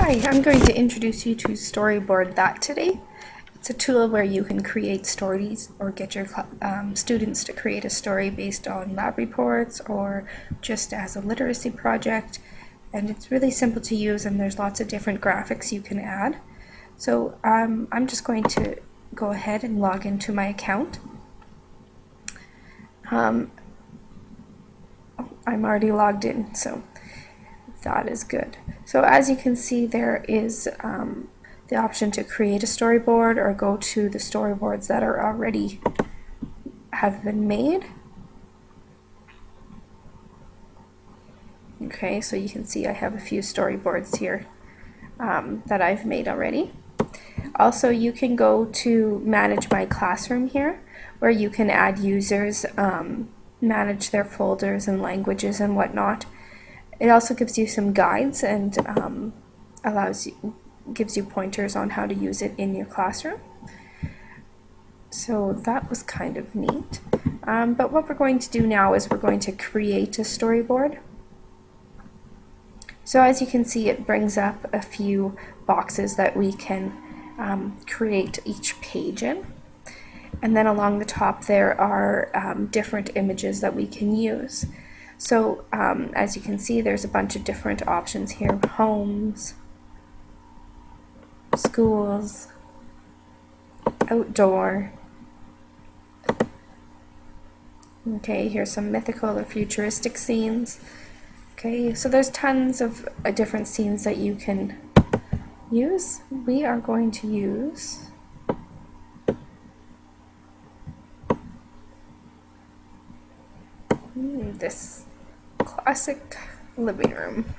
Hi, I'm going to introduce you to Storyboard That today. It's a tool where you can create stories or get your students to create a story based on lab reports or just as a literacy project. And it's really simple to use, and there's lots of different graphics you can add. So I'm just going to go ahead and log into my account. I'm already logged in, so that is good. So as you can see, there is the option to create a storyboard or go to the storyboards that are already have been made. Okay, so you can see I have a few storyboards here that I've made already. Also, you can go to manage my classroom here, where you can add users, manage their folders and languages and whatnot. It also gives you some guides and gives you pointers on how to use it in your classroom. So that was kind of neat. But what we're going to do now is we're going to create a storyboard. So as you can see, it brings up a few boxes that we can create each page in. And then along the top there are different images that we can use. So as you can see, there's a bunch of different options here: homes, schools, outdoor. Okay, here's some mythical or futuristic scenes. Okay, so there's tons of different scenes that you can use. We are going to use this classic living room.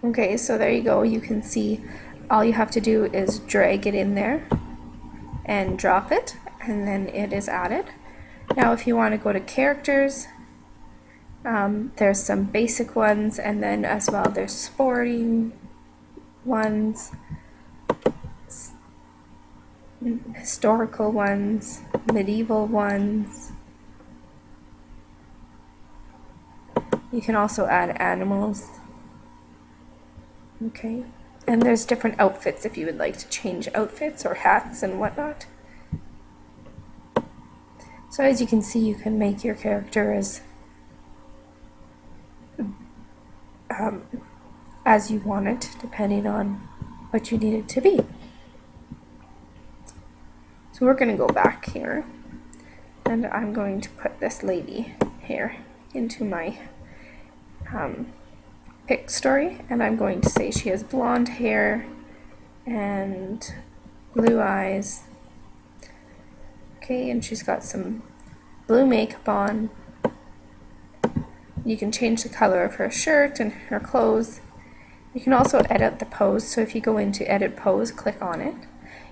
Okay, so there you go. You can see all you have to do is drag it in there and drop it, and then it is added. Now if you want to go to characters, there's some basic ones, and then as well there's sporting ones, historical ones, medieval ones. You can also add animals. Okay, and there's different outfits if you would like to change outfits or hats and whatnot. So as you can see, you can make your character as you want it, depending on what you need it to be. So we're going to go back here, and I'm going to put this lady here into my pick story, and I'm going to say she has blonde hair and blue eyes. Okay, and she's got some blue makeup on. You can change the color of her shirt and her clothes. You can also edit the pose, so if you go into edit pose, click on it.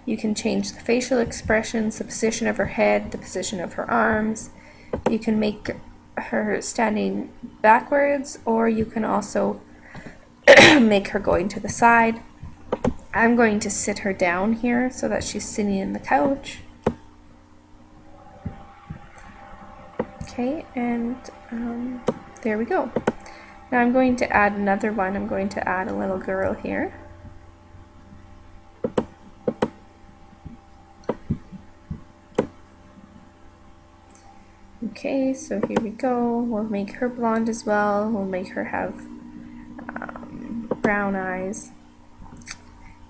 You can change the facial expressions, the position of her head, the position of her arms. You can make her standing backwards, or you can also make her going to the side. I'm going to sit her down here so that she's sitting in the couch. Okay, and there we go. Now I'm going to add another one. I'm going to add a little girl here. Okay, so here we go. We'll make her blonde as well. We'll make her have brown eyes.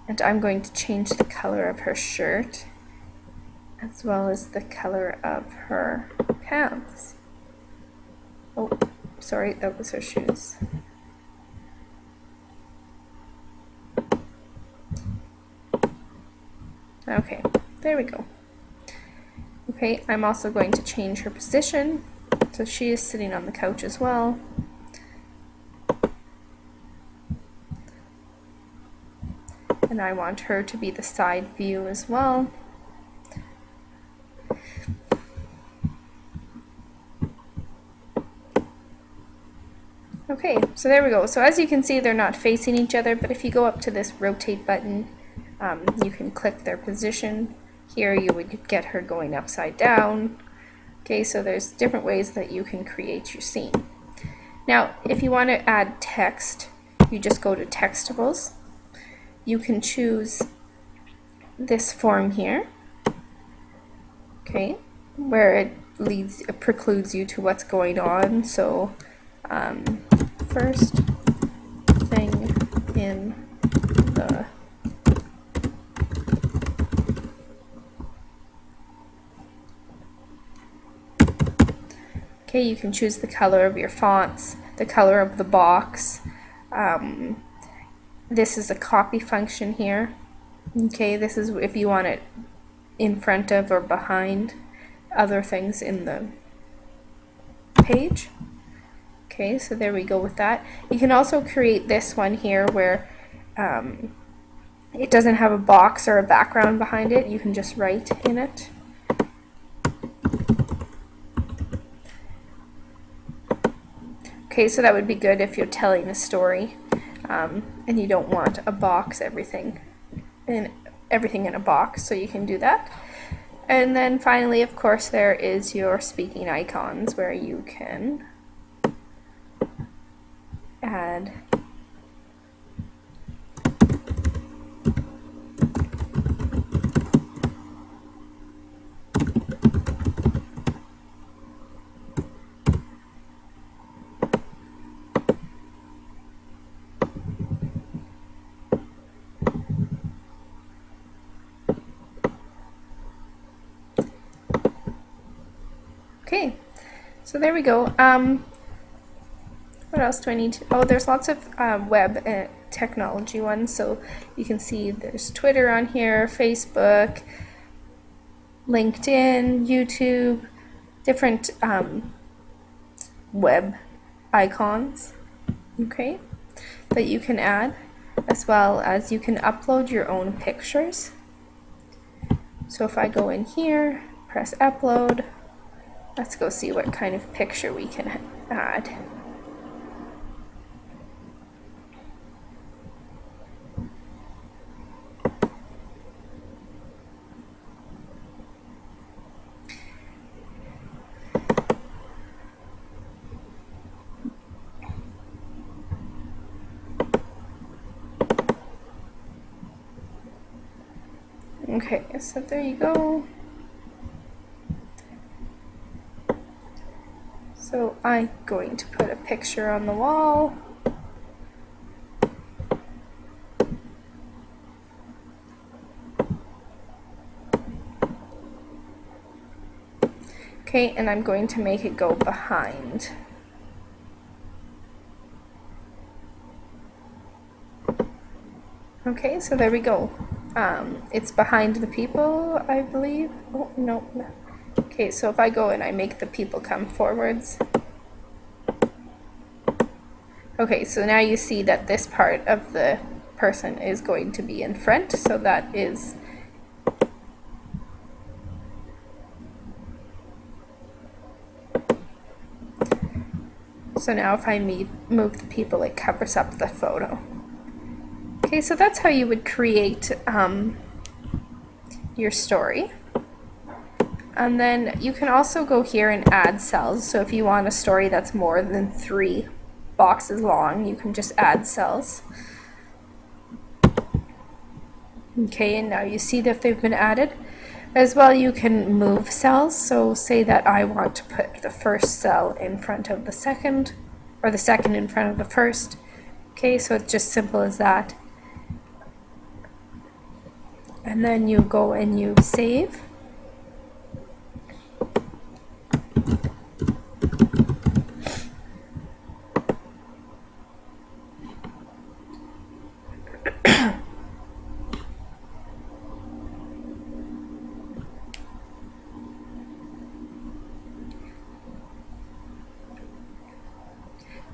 And I'm going to change the color of her shirt as well as the color of her pants. Oh, sorry, that was her shoes. Okay, there we go. Okay, I'm also going to change her position, so she is sitting on the couch as well. And I want her to be the side view as well. Okay, so there we go. So as you can see, they're not facing each other, but if you go up to this rotate button, you can click their position. Here you would get her going upside down. Okay, so there's different ways that you can create your scene. Now, if you want to add text, you just go to textables, you can choose this form here, okay, where it precludes you to what's going on. So first thing in the okay, you can choose the color of your fonts, the color of the box. This is a copy function here. Okay, this is if you want it in front of or behind other things in the page. Okay, so there we go with that. You can also create this one here where it doesn't have a box or a background behind it. You can just write in it. Okay, so that would be good if you're telling a story and you don't want a box, everything in a box, so you can do that. And then finally, of course, there is your speaking icons where you can add okay, so there we go. What else do I need to? Oh, there's lots of web technology ones. So you can see there's Twitter on here, Facebook, LinkedIn, YouTube, different web icons, okay, that you can add, as well as you can upload your own pictures. So if I go in here, press upload, let's go see what kind of picture we can add. Okay, so there you go. So I'm going to put a picture on the wall. Okay, and I'm going to make it go behind. Okay, so there we go. It's behind the people, I believe. Oh, no. Okay, so if I go and I make the people come forwards. Okay, so now you see that this part of the person is going to be in front, so that is so now if I move the people, it covers up the photo. Okay, so that's how you would create your story. And then you can also go here and add cells. So if you want a story that's more than 3 boxes long, you can just add cells. Okay, and now you see that they've been added. As well, you can move cells. So say that I want to put the first cell in front of the second, or the second in front of the first. Okay, so it's just simple as that. And then you go and you save.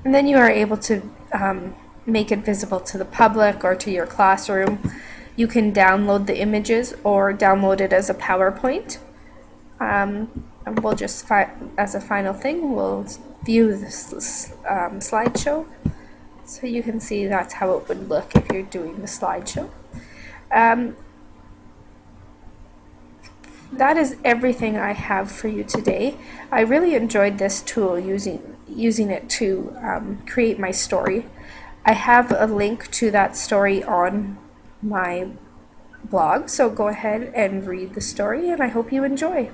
And then you are able to make it visible to the public or to your classroom. You can download the images or download it as a PowerPoint. And we'll just, as a final thing, we'll view this slideshow. So you can see that's how it would look if you're doing the slideshow. That is everything I have for you today. I really enjoyed this tool, using it to create my story. I have a link to that story on my blog, so go ahead and read the story, and I hope you enjoy.